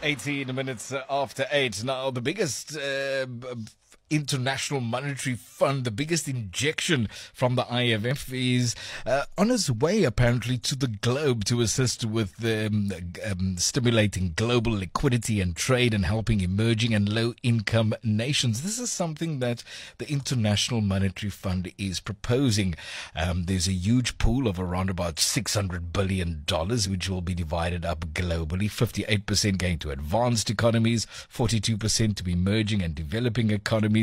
18 minutes after 8. Now, the biggest International Monetary Fund, the biggest injection from the IMF, is on its way apparently to the globe to assist with stimulating global liquidity and trade and helping emerging and low-income nations. This is something that the International Monetary Fund is proposing. There's a huge pool of around about $600 billion, which will be divided up globally. 58% going to advanced economies, 42% to emerging and developing economies,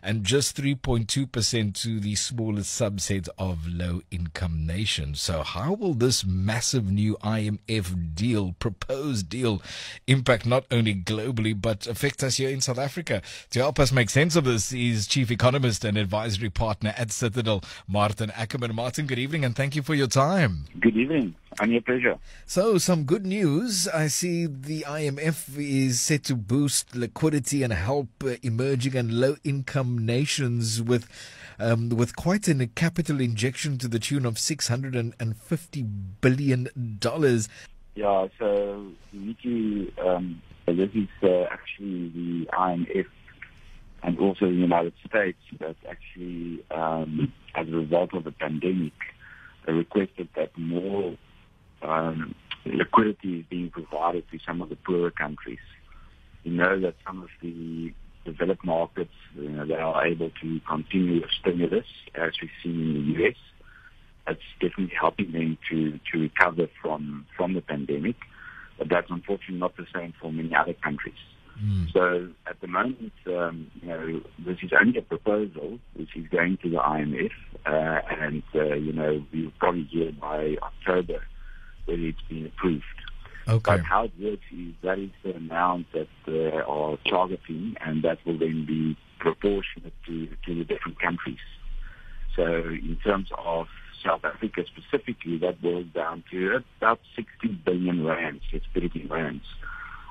and just 3.2% to the smallest subset of low-income nations. So how will this massive new IMF deal, proposed deal, impact not only globally but affect us here in South Africa? To help us make sense of this is Chief Economist and Advisory Partner at Citadel, Maarten Ackerman. Maarten, good evening and thank you for your time. Good evening. And your pleasure. So, some good news. I see the IMF is set to boost liquidity and help emerging and low-income nations with quite a capital injection to the tune of $650 billion. Yeah, so we need to, this is actually the IMF and also the United States that actually, as a result of the pandemic, requested that more liquidity is being provided to some of the poorer countries. You know that some of the developed markets, they are able to continue with stimulus, as we've seen in the US. That's definitely helping them to recover from the pandemic, but that's unfortunately not the same for many other countries. So at the moment, this is only a proposal which is going to the IMF, and we'll probably hear by October whether it's been approved. Okay. But how it works is that is the amount that they are targeting, and that will then be proportionate to the different countries. So in terms of South Africa specifically, that boils down to about 60 billion rands, let's put it in rands,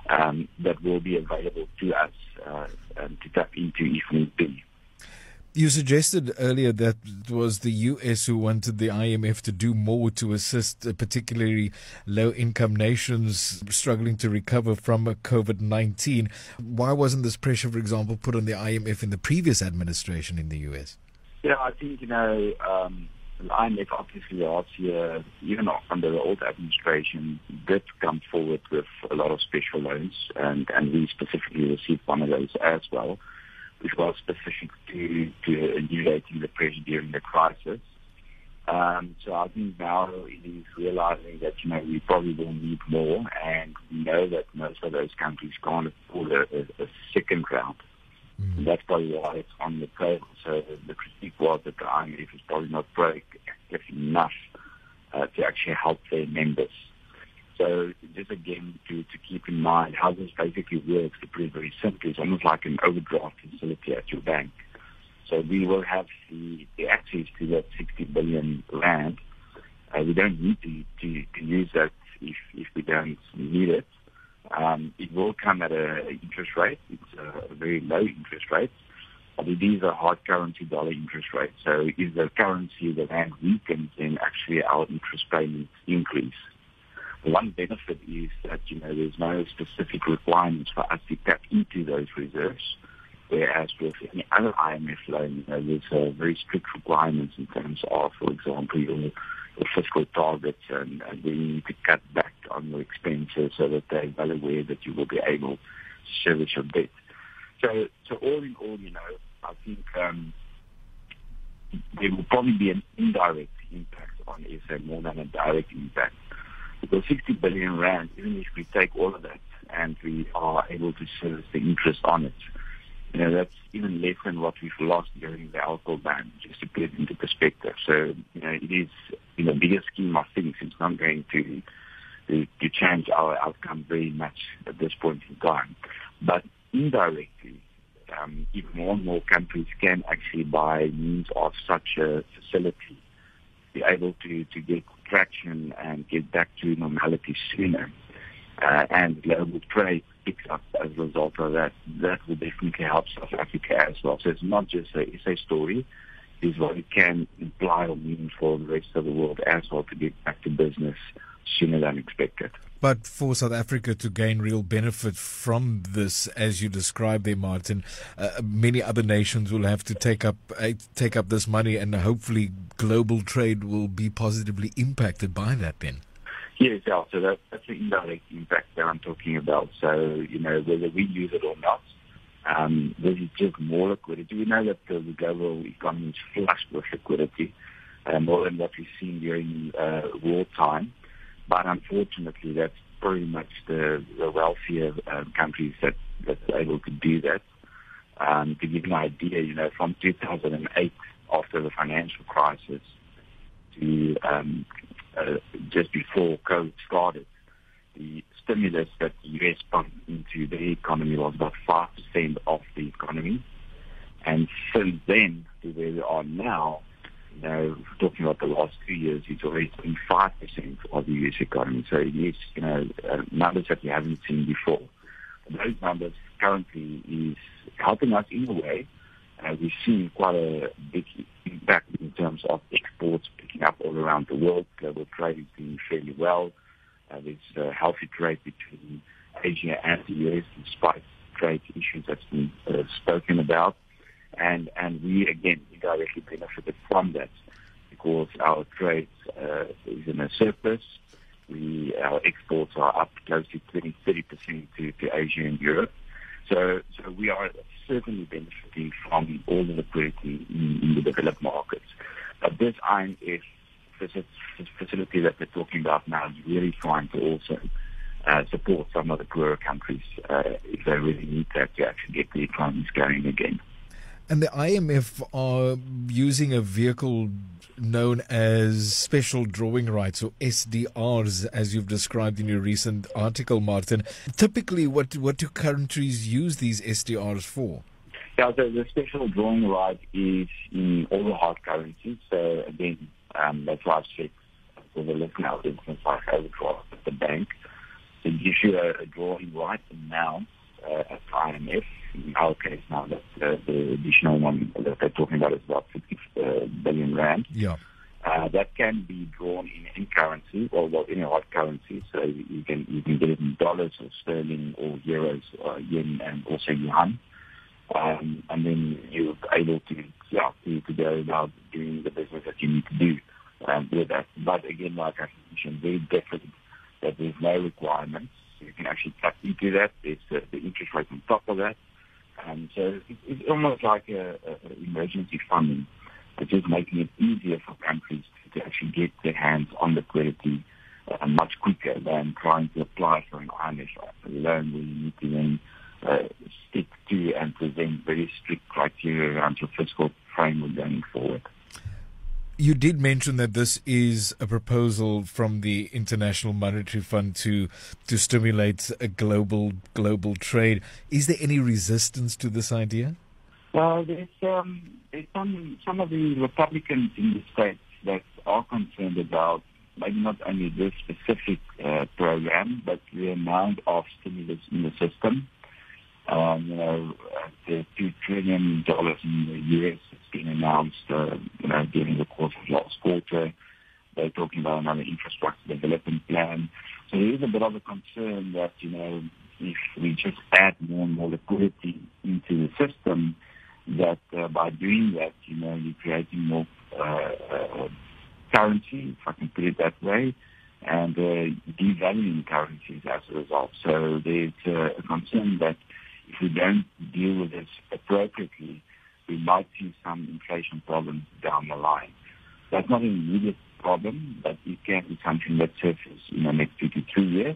that will be available to us to tap into if need be. You suggested earlier that it was the US who wanted the IMF to do more to assist particularly low-income nations struggling to recover from COVID-19. Why wasn't this pressure, for example, put on the IMF in the previous administration in the US? Yeah, I think, the IMF obviously last year, even under the old administration, did come forward with a lot of special loans, and we specifically received one of those as well, which was specific to alleviating the pressure during the crisis. So I think now it is realizing that, we probably will need more, and we know that most of those countries can't afford a second round. And that's probably why it's on the table. So the critique was that the IMF is probably not proactive enough to actually help their members. So just again to keep in mind how this basically works, to put it very simply, it's almost like an overdraft facility at your bank. So we will have the access to that 60 billion rand. We don't need to use that if we don't need it. It will come at an interest rate. It's a very low interest rate, but it is a hard currency dollar interest rate. So if the currency, the rand, weakens, then actually our interest payments increase. One benefit is that, there's no specific requirements for us to tap into those reserves, whereas with any other IMF loan, there's very strict requirements in terms of, for example, your fiscal targets and where you need to cut back on your expenses so that they're well aware that you will be able to service your debt. So all in all, I think there will probably be an indirect impact on SA more than a direct impact. Because 60 billion rand, even if we take all of that and we are able to service the interest on it, that's even less than what we've lost during the alcohol ban, just to put it into perspective. So, it is, in the bigger scheme of things, it's not going to change our outcome very much at this point in time. But indirectly, if more and more countries can actually, by means of such a facility, be able to get traction and get back to normality sooner, and global trade picks up as a result of that, that will definitely help South Africa as well. So it's not just a SA story, it's what it can imply or mean for the rest of the world as well to get back to business sooner than expected. But for South Africa to gain real benefit from this, as you described there, Maarten, many other nations will have to take up this money, and hopefully global trade will be positively impacted by that then. Yes, yeah, so that's the indirect impact that I'm talking about. So, whether we use it or not, this is just more liquidity. We know that the global economy is flush with liquidity, more than what we've seen during wartime. But unfortunately, that's pretty much the wealthier countries that's able to do that. To give you an idea, from 2008, after the financial crisis, to just before COVID started, the stimulus that the U.S. pumped into the economy was about 5% of the economy. And since then, to where we are now, talking about the last 2 years, it's already 25% of the U.S. economy. So it is, numbers that we haven't seen before. Those numbers currently is helping us in a way. We've seen quite a big impact in terms of exports picking up all around the world. Global trade is doing fairly well. There's a healthy trade between Asia and the U.S. despite trade issues that's been spoken about. And we, again, indirectly benefited from that because our trade is in a surplus. Our exports are up close to 20-30% to Asia and Europe. So we are certainly benefiting from all the liquidity in the developed markets. But this IMF facility that we're talking about now is really trying to also support some of the poorer countries if they really need that to actually get the economies going again. And the IMF are using a vehicle known as special drawing rights, or SDRs, as you've described in your recent article, Maarten. Typically, what do countries use these SDRs for? Yeah, the special drawing right is in all the hard currencies. So again, that's why I've said for the listener, for instance, like overdraft at the bank, they give you a drawing right amount at IMF. In our case now, that the additional one that they're talking about is about 50 billion rand. Yeah. That can be drawn in any currency, or any hard currency. So you can get it in dollars or sterling or euros or yen and also yuan. And then you're able to go about doing the business that you need to do with that. But again, like I mentioned, very different that there's no requirements. You can actually tap into that. There's the interest rate on top of that. So it's almost like a emergency funding, which is making it easier for countries to actually get their hands on liquidity much quicker than trying to apply for an IMF loan where you need to then stick to and present very strict criteria around your fiscal framework going forward. You did mention that this is a proposal from the International Monetary Fund to stimulate a global trade. Is there any resistance to this idea? Well, there's some of the Republicans in the States that are concerned about maybe not only this specific program, but the amount of stimulus in the system. The $2 trillion in the U.S. has been announced, during the course of last quarter. They're talking about another infrastructure development plan. So there is a bit of a concern that, if we just add more and more liquidity into the system, that by doing that, you're creating more currency, if I can put it that way, and devaluing currencies as a result. So there's a concern that if we don't deal with this appropriately, we might see some inflation problems down the line. That's not an immediate problem, but it can be something that surfaces in the next 2 to 3 years.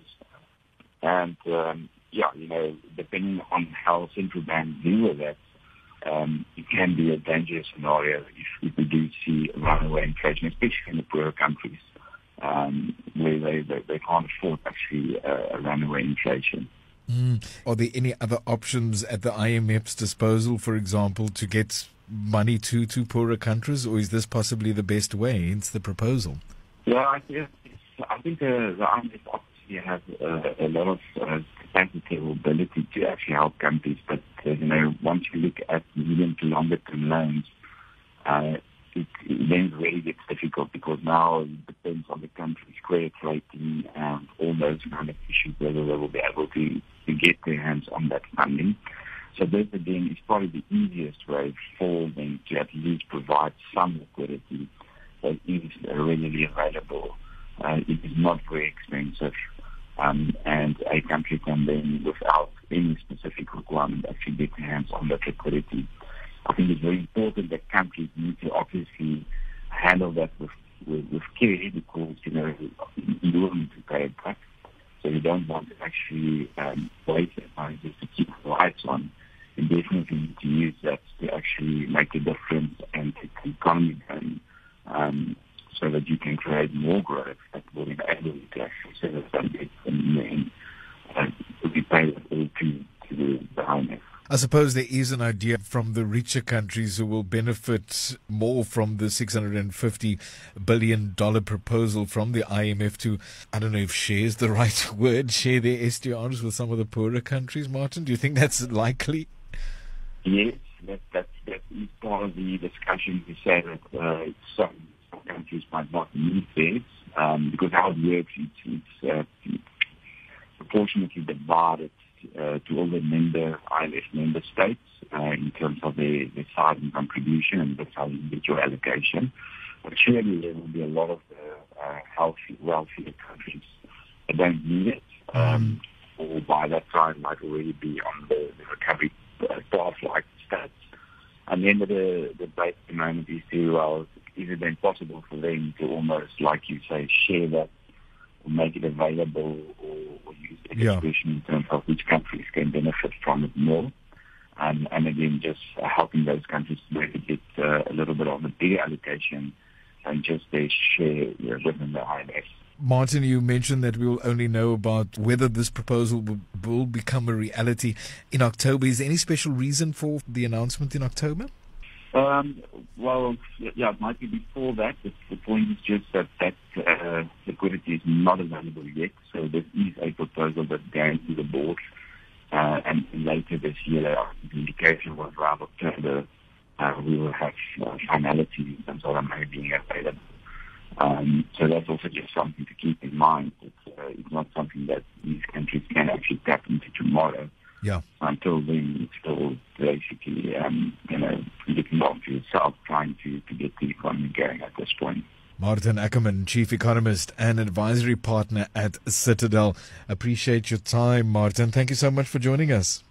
And, depending on how central banks deal with that, it can be a dangerous scenario if we do see runaway inflation, especially in the poorer countries, where they can't afford actually a runaway inflation. Are there any other options at the IMF's disposal, for example, to get money to poorer countries, or is this possibly the best way? Hence the proposal. Yeah, I think the IMF obviously has a lot of capacity or ability to actually help countries, but once you look at medium to longer term loans, it then really gets difficult because now it depends on the country's credit rating they will be able to get their hands on that funding. So this, again, is probably the easiest way for them to at least provide some liquidity that is readily available. It is not very expensive, and a country can then, without any specific requirement, actually get their hands on that liquidity. I think it's very important that countries need to obviously handle that with care, because, you will need to pay it back. So you don't want to actually waste that money just to keep the lights on. You definitely need to use that to actually make a difference and keep the economy going, so that you can create more growth that will enable you to actually service that debt and then be paid all to the IMF. I suppose there is an idea from the richer countries who will benefit more from the $650 billion proposal from the IMF to, I don't know if share is the right word, share their SDRs with some of the poorer countries. Maarten, do you think that's likely? Yes, that is part of the discussion to say that some countries might not need theirs, because how it works, it's proportionately divided to all the IMF member states in terms of their size and contribution, and that's how you get your allocation. But surely there will be a lot of wealthier countries that don't need it, or by that time might already be on the recovery path like states. And then the debate at the moment is is it then possible for them to almost, like you say, share that, or make it available, or use the discretion in terms of which countries can benefit from it more. And again, just helping those countries to maybe get a little bit of a bigger allocation and just their share within the IMF. Maarten, you mentioned that we will only know about whether this proposal will become a reality in October. Is there any special reason for the announcement in October? Well, yeah, it might be before that. The point is just that liquidity is not available yet. So there is a proposal that's going to the board, and later this year, the indication was around October, we will have finality in terms of the money being available. So that's also just something to keep in mind. It's not something that these countries can actually tap into tomorrow. Yeah. Until then, it's still basically, looking after yourself, trying to get the economy going at this point. Maarten Ackerman, Chief Economist and Advisory Partner at Citadel. Appreciate your time, Maarten. Thank you so much for joining us.